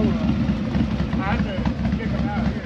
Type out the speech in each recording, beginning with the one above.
I had to kick him out here.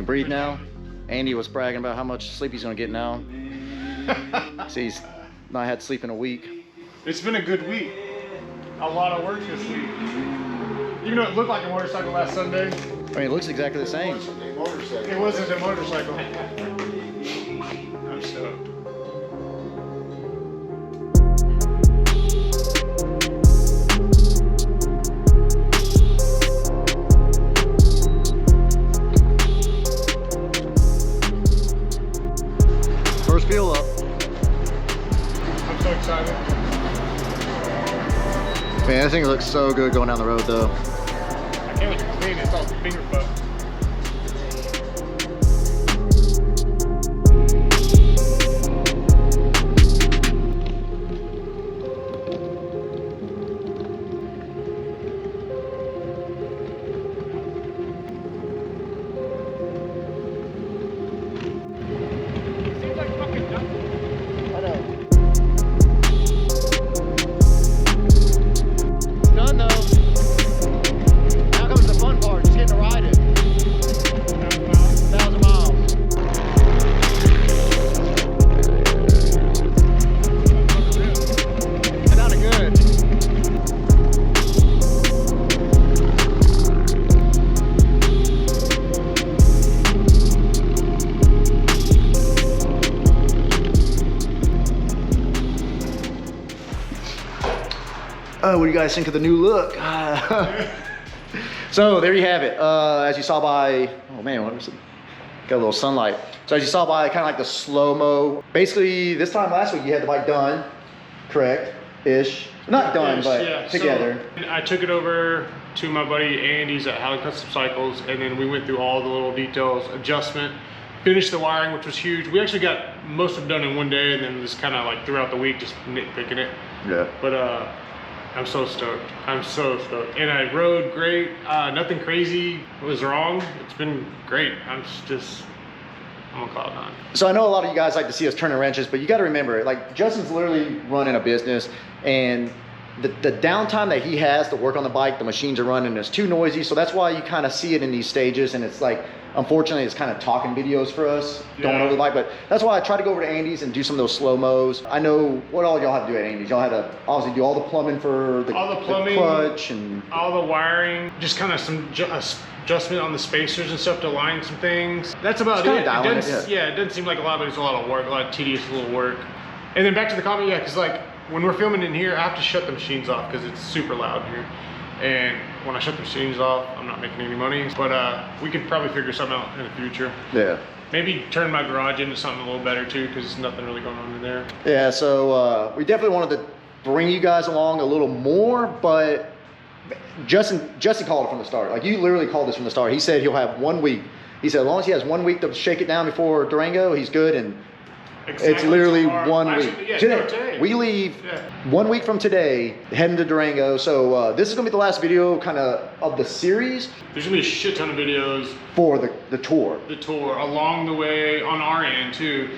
Breathe now. Andy was bragging about how much sleep he's gonna get now. See, he's not had sleep in a week. It's been a good week. A lot of work this week. Even though it looked like a motorcycle last Sunday. I mean, it looks exactly the same. It wasn't a motorcycle. I'm stoked. First fuel up. I'm so excited. Man, this thing looks so good going down the road though. I can't wait to clean it. It's all finger fuck. What do you guys think of the new look? So there you have it. As you saw by, oh man, what was it? Got a little sunlight. So as you saw by kind of like the slow-mo, basically this time last week you had the bike done, correct? Ish. Not done, but yeah, together. So I took it over to my buddy Andy's at Howling Custom Cycles, and then we went through all the little details, adjustment, finished the wiring, which was huge. We actually got most of it done in one day, and then just kind of like throughout the week, just nitpicking it. Yeah. But I'm so stoked. I'm so stoked. And I rode great. Nothing crazy was wrong. It's been great. I'm on cloud nine. So I know a lot of you guys like to see us turning wrenches, but you got to remember, like Justin's literally running a business, and the downtime that he has to work on the bike, the machines are running, it's too noisy. So that's why you kind of see it in these stages, and it's like, unfortunately, it's kind of talking videos for us going over the bike, but that's why I try to go over to Andy's and do some of those slow-mos. I know what all y'all have to do at Andy's. Y'all had to obviously do all the plumbing for the clutch and all the wiring, just kind of some adjustment on the spacers and stuff to align some things. That's about it. Yeah, it doesn't seem like a lot, but it's a lot of work, a lot of tedious little work. And then back to the comment, yeah, because like when we're filming in here, I have to shut the machines off because it's super loud here. And when I shut the machines off, I'm not making any money. But we could probably figure something out in the future. Yeah. Maybe turn my garage into something a little better too, because there's nothing really going on in there. Yeah, so we definitely wanted to bring you guys along a little more, but Jesse called it from the start. Like, you literally called this from the start. He said he'll have 1 week. He said as long as he has 1 week to shake it down before Durango, he's good. And exactly, it's literally tomorrow. 1 week. Actually, yeah, today. We leave 1 week from today, heading to Durango. So this is gonna be the last video kind of the series. There's gonna be a shit ton of videos for the tour. The tour along the way on our end too.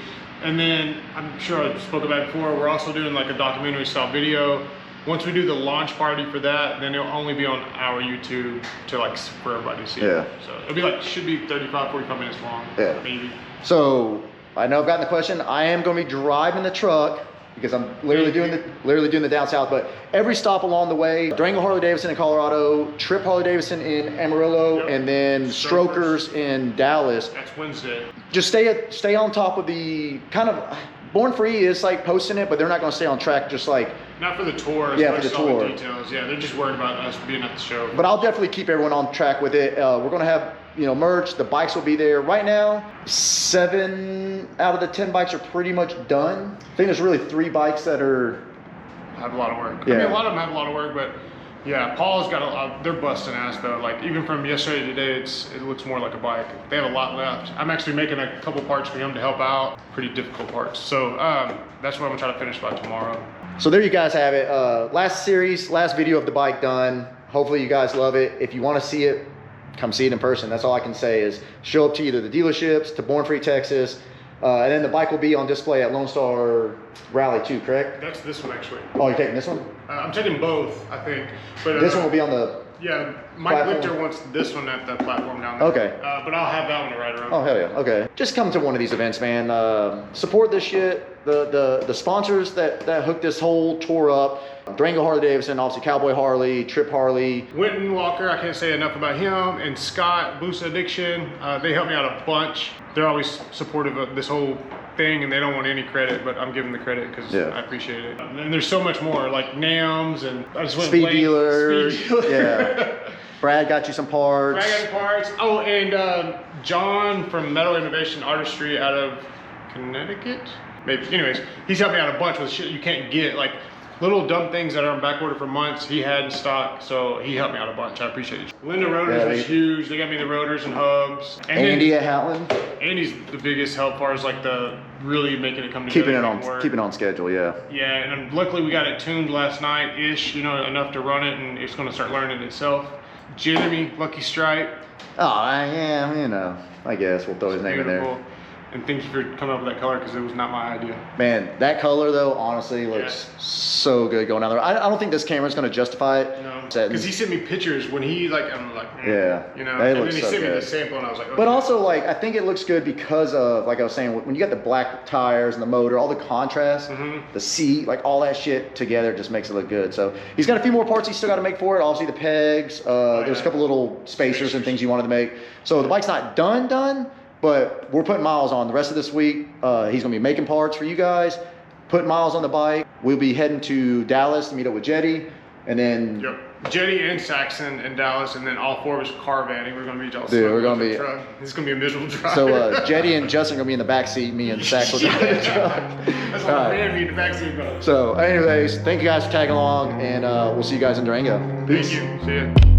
And then I'm sure I spoke about it before, we're also doing like a documentary style video. Once we do the launch party for that, then it'll only be on our YouTube to like for everybody to see. Yeah. So it'll be like, should be 35, 45 minutes long. Yeah. Maybe. So I know I've gotten the question. I am going to be driving the truck because I'm literally doing the down south. But every stop along the way, Durango Harley Davidson in Colorado, Trip Harley Davidson in Amarillo, Yep. and then Strokers in Dallas. That's Wednesday. Just stay on top of the kind of Born Free is like posting it, but they're not going to stay on track. Just like not for the tour. Yeah, for the tour. The details. Yeah, they're just worried about us being at the show. But I'll definitely keep everyone on track with it. We're going to have, you know, merch. The bikes will be there. Right now, 7 out of the 10 bikes are pretty much done. I think there's really 3 bikes that are have a lot of work. Yeah. I mean, a lot of them have a lot of work, but yeah, Paul's got they're busting ass though. Like even from yesterday to today, it looks more like a bike. They have a lot left. I'm actually making a couple parts for him to help out. Pretty difficult parts. So that's what I'm gonna try to finish by tomorrow. So there you guys have it. Last video of the bike done. Hopefully you guys love it. If you want to see it, come see it in person. That's all I can say is show up to either the dealerships, to Born Free Texas, and then the bike will be on display at Lone Star Rally too, correct? That's this one actually. Oh, you're taking this one? I'm taking both, I think. But this one will be on the yeah. Mike platform? Lichter wants this one at the platform down there. Okay. But I'll have that one to ride around. Oh hell yeah. Okay. Just come to one of these events, man. Support this shit. The sponsors that hooked this whole tour up. Durango Harley Davidson, obviously Cowboy Harley, Trip Harley. Winton Walker, I can't say enough about him, and Scott, Boost Addiction. They helped me out a bunch. They're always supportive of this whole thing, and they don't want any credit, but I'm giving the credit because I appreciate it. And there's so much more, like NAMS, and I just went Speed Dealer. Yeah. Brad got you some parts. Brad got the parts. Oh, and John from Metal Innovation Artistry out of Connecticut? Maybe. Anyways, he's helped me out a bunch with shit you can't get, like little dumb things that are on back order for months. He had in stock, so he helped me out a bunch. I appreciate it. Linda Rotors was huge. They got me the rotors and hubs. And Andy at Howland. Andy's the biggest help as far as like the really making it come together. Keeping on schedule, yeah. Yeah, and luckily we got it tuned last night-ish, you know, enough to run it, and it's going to start learning itself. Jeremy, Lucky Stripe. Oh, I am, you know, I guess we'll throw his name in there. And thank you for coming up with that color because it was not my idea. Man, that color though, honestly, looks so good going down there. I don't think this camera's going to justify it. No, because he sent me pictures when he like, I'm like, yeah, you know, and then he sent me the sample and I was like, okay. But also like, I think it looks good because of, like I was saying, when you got the black tires and the motor, all the contrast, the seat, like all that shit together just makes it look good. So he's got a few more parts he's still got to make for it. Obviously the pegs, there's a couple little spacers and things you wanted to make. So the bike's not done. But we're putting miles on the rest of this week. He's going to be making parts for you guys, putting miles on the bike. We'll be heading to Dallas to meet up with Jetty. And then... Yep. Jetty and Saxon in Dallas, and then all 4 of us caravanning. We're going to be all Dude, we're going to be... truck. It's going to be a miserable drive. So Jetty and Justin are going to be in the back seat. Me and Sax will drive the truck. That's what I'm saying, me in the back seat, bro. So anyways, thank you guys for tagging along, and we'll see you guys in Durango. Peace. Thank you. See ya.